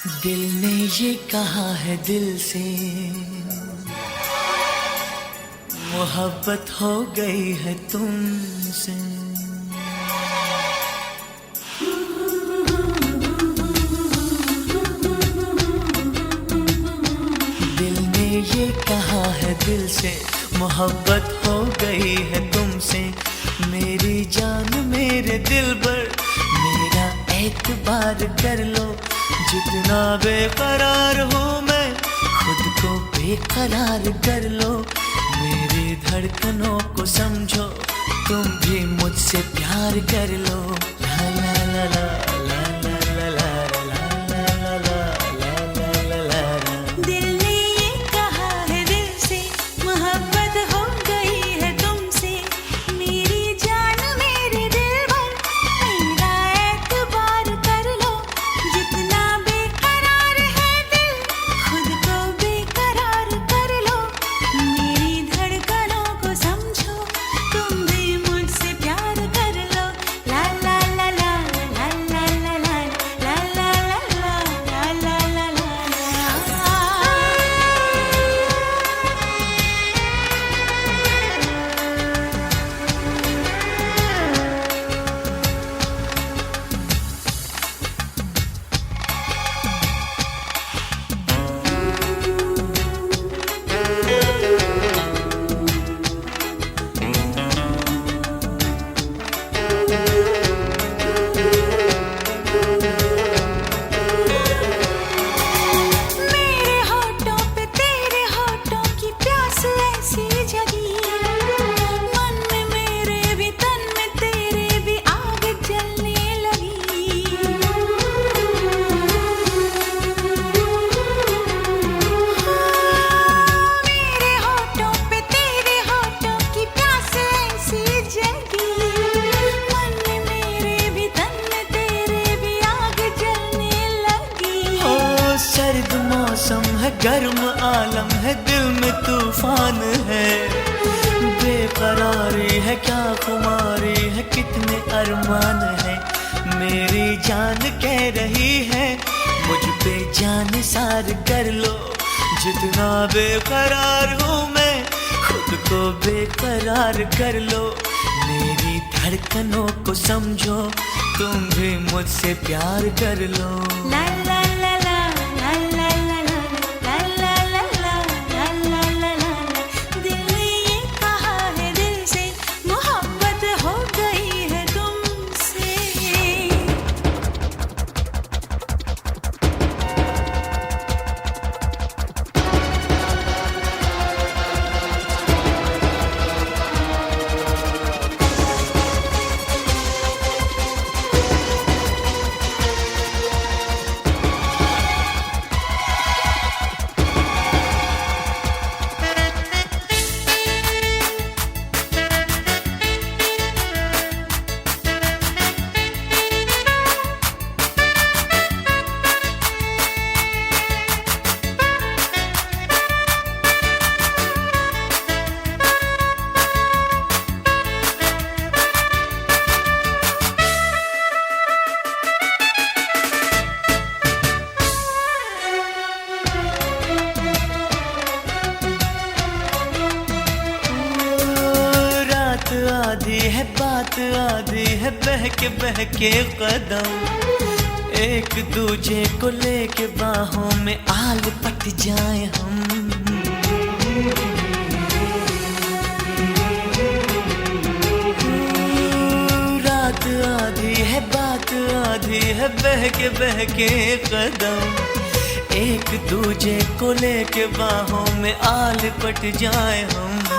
दिल ने ये कहा है दिल से, मोहब्बत हो गई है तुमसे। दिल ने ये कहा है दिल से, मोहब्बत हो गई है तुमसे। मेरी जान मेरे दिल पर मेरा एतबार कर लो। जितना बेकरार हूँ मैं, खुद को बेकरार कर लो। मेरी धड़कनों को समझो, तुम भी मुझसे प्यार कर लो। ला ला ला ला ला ला ला ला ला ला ला ला। दिल ने ये कहा है दिल से, मोहब्बत हो गई है तुमसे। मेरी जान मेरे दिल पर मेरा एतबार कर लो। जितना बेकरार है दिल, खुद को बेकरार कर लो। मेरी धड़कनों को समझो, तुम भी मुझसे प्यार कर लो। ला ला ला ला ला ला ला ला ला ला ला ला ला ला। मेरे होठों पे तेरे होठों की प्यास ऐसी जगी। मन में मेरे भी तन में तेरे भी आग जलने लगी। मेरे होठों पे तेरे होठों की प्यास ऐसी जगी। मन में मेरे भी तन में तेरे भी आग जलने लगी। ओ सर्द मौसम है, गर्म आलम है, दिल में तूफान है। बेकरारी है, क्या खुमारी है, कितने अरमान है। मेरी जान कह रही है, मुझ पे जान सार कर लो। जितना बेकरार हूँ मैं, खुद को बेकरार कर लो। मेरी धड़कनों को समझो, तुम भी मुझसे प्यार कर लो। ला ला ला ला ला ला ला ला ला ला ला ला ला ला। दिल ने ये कहा है दिल से, मोहब्बत हो गई है तुमसे। रात आधी है, बात आधी है, बहके कदम। एक दूजे को लेके बाहों में आल पट जाए हम। रात आधी है, बात आधी है, बहके कदम। एक दूजे को लेके बाहों में आल पट जाए हम।